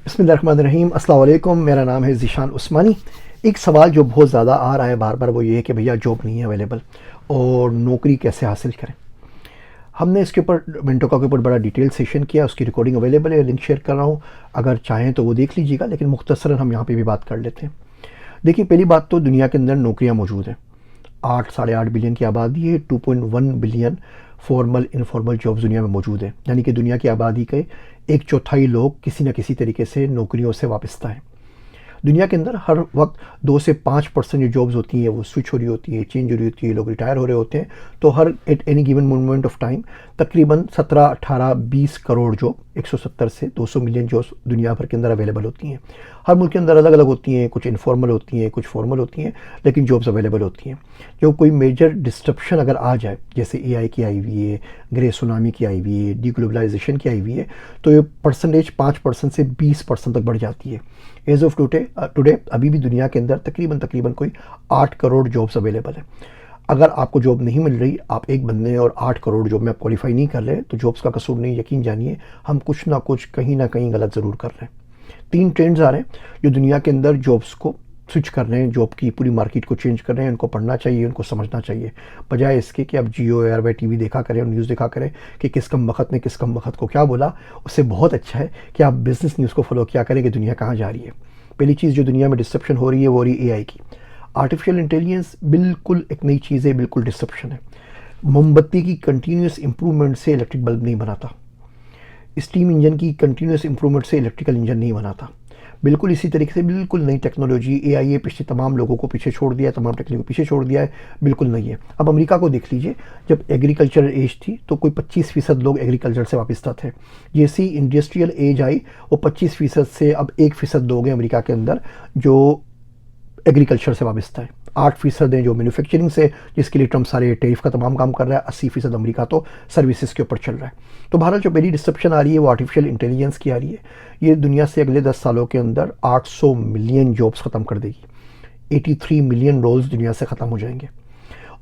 बिस्मिल्लाहिर्रहमानिर्रहीम। अस्सलाम वालेकुम। मेरा नाम है ज़ीशान उस्मानी। एक सवाल जो बहुत ज़्यादा आ रहा है बार बार वो ये है कि भैया जॉब नहीं है अवेलेबल और नौकरी कैसे हासिल करें। हमने इसके ऊपर मिनटों का के ऊपर बड़ा डिटेल सेशन किया, उसकी रिकॉर्डिंग अवेलेबल है, लिंक शेयर कर रहा हूँ, अगर चाहें तो वो देख लीजिएगा, लेकिन मुख्तसरन हम यहाँ पे भी बात कर लेते हैं। देखिए, पहली बात तो दुनिया के अंदर नौकरियाँ मौजूद हैं। 8-8.5 बिलियन की आबादी है। 2.1 बिलियन फॉर्मल इनफॉर्मल जॉब्स दुनिया में मौजूद है, यानी कि दुनिया की आबादी के एक चौथाई लोग किसी न किसी तरीके से नौकरियों से वाबस्ता हैं। दुनिया के अंदर हर वक्त 2 से 5% जो जॉब्स होती हैं वो स्विच हो रही होती है, चेंज हो रही होती है, लोग रिटायर हो रहे होते हैं। तो her at any given moment of time तकरीबन 17-18-20 करोड़ जॉब, 170 से 200 मिलियन जॉब्स दुनिया भर के अंदर अवेलेबल होती हैं। हर मुल्क के अंदर अलग अलग होती हैं, कुछ इनफॉर्मल होती हैं, कुछ फॉर्मल होती हैं, लेकिन जॉब्स अवेलेबल होती हैं। जो कोई मेजर डिस्ट्रप्शन अगर आ जाए, जैसे एआई की आई हुई है, ग्रे सुनामी की आई हुई है, डीग्लोबलाइजेशन की आई हुई है, तो ये परसेंटेज 5% से 20% तक बढ़ जाती है। एज ऑफ टुडे अभी भी दुनिया के अंदर तकरीबन कोई 8 करोड़ जॉब्स अवेलेबल है। अगर आपको जॉब नहीं मिल रही, आप एक बंदे हैं और 8 करोड़ जॉब में आप क्वालिफाई नहीं कर रहे, तो जॉब्स का कसूर नहीं, यकीन जानिए हम कुछ ना कुछ कहीं ना कहीं गलत ज़रूर कर रहे हैं। 3 ट्रेंड्स आ रहे हैं जो दुनिया के अंदर जॉब्स को स्विच कर रहे हैं, जॉब की पूरी मार्केट को चेंज कर रहे हैं। उनको पढ़ना चाहिए, उनको समझना चाहिए, बजाय इसके कि आप जियो एयरवे टीवी देखा करें और न्यूज़ देखा करें कि किस कम वक्त ने किस कम वक्त को क्या बोला। उससे बहुत अच्छा है कि आप बिज़नेस न्यूज़ को फॉलो किया करें कि दुनिया कहाँ जा रही है। पहली चीज़ जो दुनिया में डिस्ट्रप्शन हो रही है वो हो रही है एआई की। आर्टिफिशियल इंटेलिजेंस बिल्कुल एक नई चीज़ है, बिल्कुल डिस्ट्रप्शन है। मोमबत्ती की कंटिन्यूस इंप्रूवमेंट से इलेक्ट्रिक बल्ब नहीं बनाता, स्टीम इंजन की कंटिन्यूस इंप्रूवमेंट से इलेक्ट्रिकल इंजन नहीं बनाता। बिल्कुल इसी तरीके से बिल्कुल नई टेक्नोलॉजी एआई ए पिछले तमाम लोगों को पीछे छोड़ दिया है, तमाम टेक्निक को पीछे छोड़ दिया है, बिल्कुल नहीं है। अब अमेरिका को देख लीजिए, जब एग्रीकल्चर एज थी तो कोई 25% लोग एग्रीकल्चर से वाबस्ता थे। जैसी इंडस्ट्रियल एज आई वो 25% से अब 1% लोग हैं अमेरिका के अंदर जो एग्रीकल्चर से वाबस्ता है। 8% हैं जो मैन्युफैक्चरिंग से, जिसके लिए ट्रम्प सारे टेरिफ का तमाम काम कर रहा है। 80% अमेरिका तो सर्विसेज के ऊपर चल रहा है। तो भारत जो पहली डिस्ट्रप्शन आ रही है वो आर्टिफिशियल इंटेलिजेंस की आ रही है। ये दुनिया से अगले 10 सालों के अंदर 800 मिलियन जॉब्स ख़त्म कर देगी। 83 मिलियन रोल्स दुनिया से ख़त्म हो जाएंगे।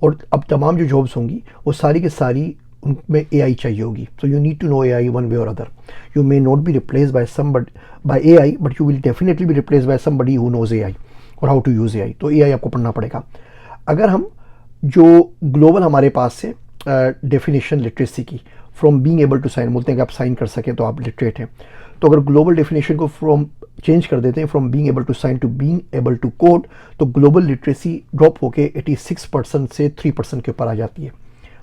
और अब तमाम जो जॉब्स होंगी वो सारी की सारी उनमें एआई चाहिए होगी। So you need to know AI one way और other. You may not be replace by AI, but you will definitely be replace by somebody who knows AI और हाउ टू यूज़ एआई। तो AI आपको पढ़ना पड़ेगा। अगर हम जो global हमारे पास से डेफिनेशन लिटरेसी की, from being able to sign, बोलते हैं कि आप साइन कर सकें तो आप लिटरेट हैं। तो अगर ग्लोबल डेफिनेशन को फ्रॉम चेंज कर देते हैं, from being able to sign to being able to code, तो ग्लोबल लिटरेसी ड्रॉप होके 86% से 3% के ऊपर आ जाती है।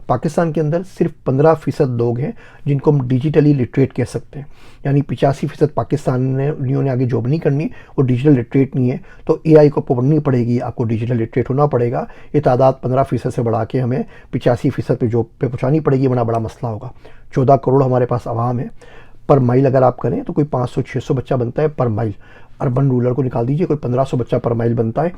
पाकिस्तान के अंदर सिर्फ 15% लोग हैं जिनको हम डिजिटली लिटरेट कह सकते हैं, यानी 85% पाकिस्तानियों ने आगे जॉब नहीं करनी, वो डिजिटल लिटरेट नहीं है। तो एआई को पढ़नी पड़ेगी, आपको डिजिटल लिटरेट होना पड़ेगा। ये तादाद 15% से बढ़ा के हमें 85% पे जॉब पे पहुँचानी पड़ेगी, वरना बड़ा मसला होगा। 14 करोड़ हमारे पास आवाम है। पर माइल अगर आप करें तो कोई 500-600 बच्चा बनता है पर माइल। अर्बन रूरल को निकाल दीजिए, कोई 1500 बच्चा पर माइल बनता है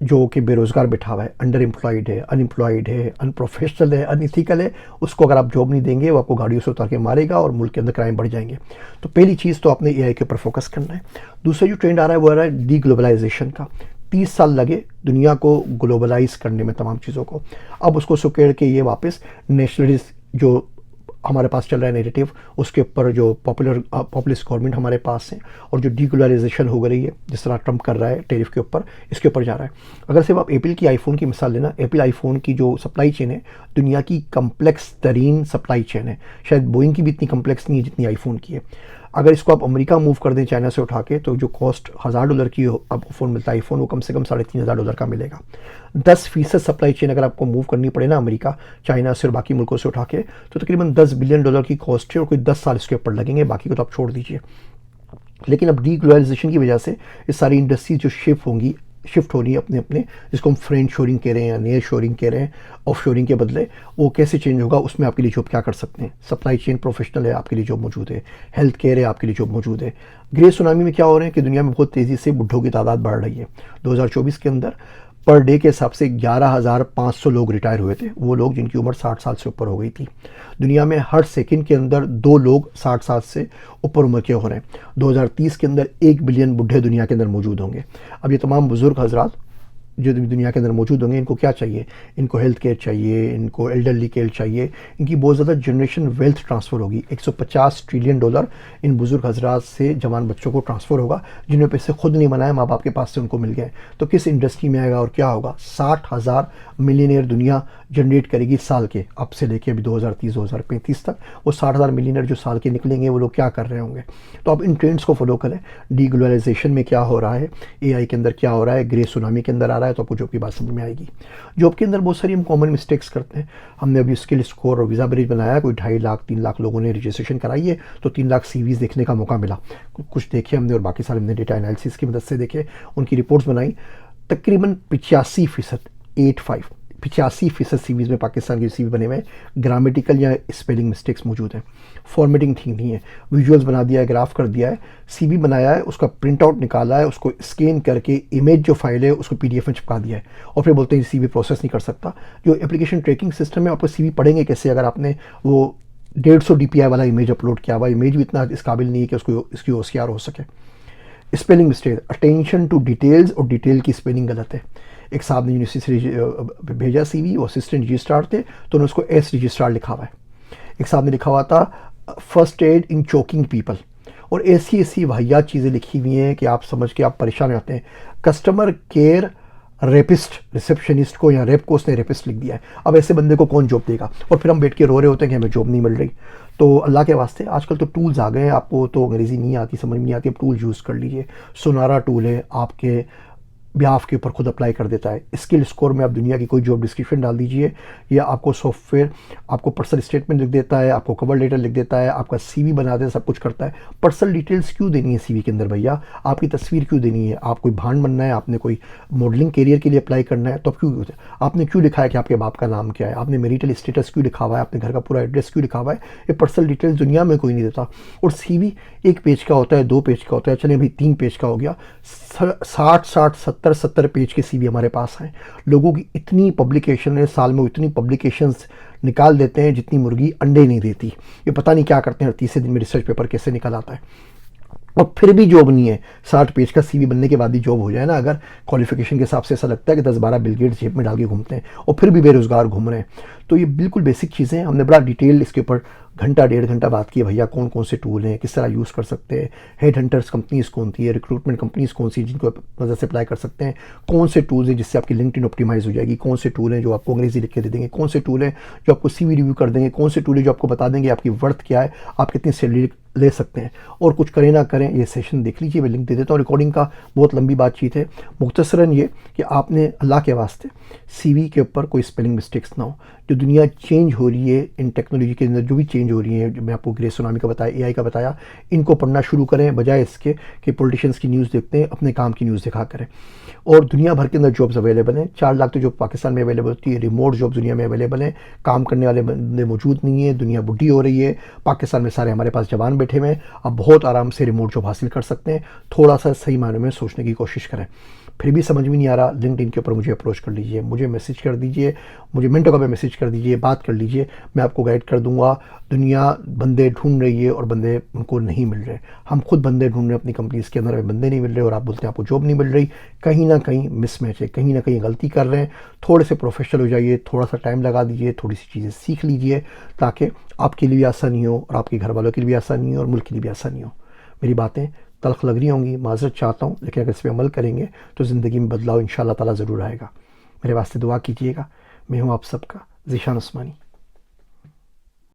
जो कि बेरोज़गार बैठा हुआ है, अंडर एम्प्लॉयड है, अनएम्प्लॉयड है, अनप्रोफेशनल है, अनइथिकल है। उसको अगर आप जॉब नहीं देंगे वो आपको गाड़ियों से उतार के मारेगा और मुल्क के अंदर क्राइम बढ़ जाएंगे। तो पहली चीज़ तो आपने एआई के ऊपर फोकस करना है। दूसरा जो ट्रेंड आ रहा है वो आ रहा है डी ग्लोबलाइजेशन का। 30 साल लगे दुनिया को ग्लोबलाइज करने में, तमाम चीज़ों को। अब उसको सुकेड़ के ये वापस नेशनलिस्ट जो हमारे पास चल रहा है नेरेटिव, उसके ऊपर जो पॉपुलिस्ट गवर्नमेंट हमारे पास है और जो डीग्लोबलाइजेशन हो रही है, जिस तरह ट्रम्प कर रहा है टेरिफ के ऊपर, इसके ऊपर जा रहा है। अगर सिर्फ आप एप्पल की आईफोन की मिसाल लेना, एप्पल आईफोन की जो सप्लाई चेन है दुनिया की कम्प्लेक्स तरीन सप्लाई चेन है। शायद बोइंग की भी इतनी कम्प्लेक्स नहीं है जितनी आईफोन की है। अगर इसको आप अमेरिका मूव कर दें चाइना से उठा के, तो जो कॉस्ट $1000 की आपको फ़ोन मिलता है आईफोन, वो कम से कम $3500 का मिलेगा। 10% सप्लाई चेन अगर आपको मूव करनी पड़े ना अमेरिका, चाइना से और बाकी मुल्कों से उठा के, तो तकरीबन $10 बिलियन की कॉस्ट है और कोई 10 साल इसके ऊपर लगेंगे, बाकी को तो आप छोड़ दीजिए। लेकिन अब डीग्लोबलाइजेशन की वजह से ये सारी इंडस्ट्रीज जो शिफ्ट हो रही है अपने अपने, जिसको हम फ्रेंड शोरिंग कह रहे हैं या नियर शोरिंग कह रहे हैं, ऑफ शोरिंग के बदले, वो कैसे चेंज होगा, उसमें आपके लिए जॉब क्या कर सकते हैं। सप्लाई चेन प्रोफेशनल है, आपके लिए जॉब मौजूद है। हेल्थ केयर है, आपके लिए जॉब मौजूद है। ग्रे सुनामी में क्या हो रहे हैं कि दुनिया में बहुत तेज़ी से बुढ़ों की तादाद बढ़ रही है। 2024 के अंदर पर डे के हिसाब से 11,500 लोग रिटायर हुए थे, वो लोग जिनकी उम्र 60 साल से ऊपर हो गई थी। दुनिया में हर सेकंड के अंदर 2 लोग 60 साल से ऊपर उम्र के हो रहे हैं। 2030 के अंदर 1 बिलियन बुढ़े दुनिया के अंदर मौजूद होंगे। अब ये तमाम बुज़ुर्ग हजरात जो भी दुनिया के अंदर मौजूद होंगे, इनको क्या चाहिए? इनको हेल्थ केयर चाहिए, इनको एल्डरली केयर चाहिए, इनकी बहुत ज़्यादा जनरेशन वेल्थ ट्रांसफ़र होगी। 150 ट्रिलियन डॉलर इन बुज़ुर्ग हजरात से जवान बच्चों को ट्रांसफ़र होगा, जिन्होंने पैसे खुद नहीं बनाए, माँ बाप के पास से उनको मिल गए। तो किस इंडस्ट्री में आएगा और क्या होगा? 60,000 मिलियनियर दुनिया जनरेट करेगी साल के, अब से लेके अभी 2030-2035 तक। वो 60,000 मिलियनियर जो साल के निकलेंगे, वो लोग क्या कर रहे होंगे? तो आप इन ट्रेंड्स को फॉलो करें। डीग्लोबलाइजेशन में क्या हो रहा है, एआई के अंदर क्या हो रहा है, ग्रे सुनामी के अंदर आ रहा है, तो आपको जॉब की बात समझ में आएगी। जॉब के अंदर बहुत सारी हम कॉमन मिस्टेक्स करते हैं। हमने अभी स्किल स्कोर और वीज़ा ब्रिज बनाया, कोई 2.5 लाख 3 लाख लोगों ने रजिस्ट्रेशन कराई है, तो 3 लाख सीवीज़ देखने का मौका मिला। कुछ देखे हमने और बाकी सारे हमने डेटा एनालिसिस की मदद से देखे, उनकी रिपोर्ट्स बनाई। तकरीबन 85%, 85% सीवीज़ में पाकिस्तान के सीवी बने हुए ग्रामेटिकल या स्पेलिंग मिस्टेक्स मौजूद हैं। फॉर्मेटिंग ठीक नहीं है, विजुअल्स बना दिया है, ग्राफ कर दिया है, सीवी बनाया है, उसका प्रिंट आउट निकाला है, उसको स्कैन करके इमेज जो फाइल है उसको पीडीएफ में चिपका दिया है, और फिर बोलते हैं सीवी प्रोसेस नहीं कर सकता। जो एप्लीकेशन ट्रैकिंग सिस्टम है, आपको सीवी पढ़ेंगे कैसे अगर आपने वो 150 DPI वाला इमेज अपलोड किया हुआ? इमेज भी इतना इस काबिल नहीं है कि उसको इसकी OCR हो सके। Spelling mistake, attention to details, और डिटेल की स्पेलिंग गलत है। एक साहब ने यूनिवर्सिटी से भेजा सीवी, वो असिस्टेंट रजिस्ट्रार थे, तो उन्होंने उसको एस रजिस्ट्रार लिखा हुआ है। एक साहब ने लिखा हुआ था फर्स्ट एड इन चोकिंग पीपल, और ऐसी ऐसी वाहियात चीज़ें लिखी हुई हैं कि आप समझ के आप परेशान हो जाते हैं। कस्टमर केयर रेपिस्ट, रिसेप्शनिस्ट को या रेप को उसने रेपिस्ट लिख दिया है। अब ऐसे बंदे को कौन जॉब देगा? और फिर हम बैठ के रो रहे होते हैं कि हमें जॉब नहीं मिल रही। तो अल्लाह के वास्ते आजकल तो टूल्स आ गए हैं, आपको तो अंग्रेज़ी नहीं आती, समझ नहीं आती, अब टूल यूज़ कर लीजिए। सोनारा टूल है, आपके ब्याफ के ऊपर खुद अप्लाई कर देता है। स्किल स्कोर में आप दुनिया की कोई जॉब डिस्क्रिप्शन डाल दीजिए, या आपको सॉफ्टवेयर आपको पर्सनल स्टेटमेंट लिख देता है, आपको कवर लेटर लिख देता है, आपका सीवी बना देता है, सब कुछ करता है। पर्सनल डिटेल्स क्यों देनी है सीवी के अंदर भैया? आपकी तस्वीर क्यों देनी है? आप कोई भांड बनना है, आपने कोई मॉडलिंग करियर के लिए अप्लाई करना है, तो क्यों आपने क्यों लिखा है कि आपके बाप का नाम क्या है? आपने मैरिटल स्टेटस क्यों लिखा हुआ है? आपने घर का पूरा एड्रेस क्यों लिखा हुआ है? ये पर्सनल डिटेल्स दुनिया में कोई नहीं देता। और सीवी 1 पेज का होता है, 2 पेज का होता है, चलिए भाई 3 पेज का हो गया। 60 70 पेज के सीवी हमारे पास हैं। लोगों की इतनी पब्लिकेशन है, साल में इतनी पब्लिकेशंस निकाल देते हैं जितनी मुर्गी अंडे नहीं देती। ये पता नहीं क्या करते हैं, 30 दिन में रिसर्च पेपर कैसे निकल आता है, और फिर भी जॉब नहीं है। 60 पेज का सीवी बनने के बाद ही जॉब हो जाए ना, अगर क्वालिफिकेशन के हिसाब से ऐसा लगता है कि 10-12 बिल गेट्स जेब में डाल के घूमते हैं और फिर भी बेरोजगार घूम रहे हैं। तो ये बिल्कुल बेसिक चीज़ें हैं। हमने बड़ा डिटेल इसके ऊपर घंटा 1.5 घंटा बात की है भैया, कौन कौन से टूल हैं, किस तरह यूज़ कर सकते हैं, हेड हंटर्स कंपनीज़ कौन सी है, रिक्रूटमेंट कंपनीज़ कौन सी जिनको मदद से अप्लाई कर सकते हैं, कौन से टूल्स हैं जिससे आपकी लिंक्डइन ऑप्टिमाइज़ हो जाएगी, कौन से टूल हैं जो आपको अंग्रेजी लिख के दे देंगे, कौन से टूल हैं जो आपको सीवी रिव्यू कर देंगे, कौन से टूल है जो आपको बता देंगे आपकी वर्थ क्या है, आप कितनी सैलरी ले सकते हैं। और कुछ करें ना करें, ये सेशन देख लीजिए, मैं लिंक दे देता हूँ। रिकॉर्डिंग का बहुत लंबी बातचीत है, मुख्तसरन ये कि आपने अल्लाह के वास्ते सीवी के ऊपर कोई स्पेलिंग मिस्टेक्स ना हो। जो दुनिया चेंज हो रही है इन टेक्नोलॉजी के अंदर, जो भी चेंज हो रही है, जो मैं आपको ग्रे सुनामी का बताया, एआई का बताया, इनको पढ़ना शुरू करें, बजाय इसके कि पॉलिटिशियंस की न्यूज़ देखते हैं, अपने काम की न्यूज़ दिखा करें। और दुनिया भर के अंदर जॉब्स अवेलेबल हैं। 4 लाख तो जॉब पाकिस्तान में अवेलेबल होती है, रिमोट जॉब दुनिया में अवेलेबल हैं। काम करने वाले बंदे मौजूद नहीं है, दुनिया बुढ़ी हो रही है। पाकिस्तान में सारे हमारे पास जवान बैठे हुए हैं, आप बहुत आराम से रिमोट जॉब हासिल कर सकते हैं। थोड़ा सा सही मायने में सोचने की कोशिश करें। फिर भी समझ में नहीं आ रहा, लिंक्डइन के ऊपर मुझे अप्रोच कर लीजिए, मुझे मैसेज कर दीजिए, मुझे मिनटों का मैसेज कर दीजिए, बात कर लीजिए, मैं आपको गाइड कर दूंगा। दुनिया बंदे ढूंढ रही है और बंदे उनको नहीं मिल रहे। हम खुद बंदे ढूंढ रहे हैं अपनी कंपनीज़ के अंदर, बंदे नहीं मिल रहे, और आप बोलते हैं आपको जॉब नहीं मिल रही। कहीं ना कहीं मिसमैच है, कहीं ना कहीं गलती कर रहे हैं। थोड़े से प्रोफेशनल हो जाइए, थोड़ा सा टाइम लगा दीजिए, थोड़ी सी चीज़ें सीख लीजिए, ताकि आपके लिए भी आसानी हो और आपके घर वालों के लिए भी आसानी हो और मुल्क के लिए भी आसानी हो। मेरी बातें तल्ख लग रही होंगी, माज़रत चाहता हूँ, लेकिन अगर इस पर अमल करेंगे तो ज़िंदगी में बदलाव इंशाअल्लाह ताला ज़रूर आएगा। मेरे वास्ते दुआ कीजिएगा। मैं हूँ आप सबका ज़ीशान उस्मानी।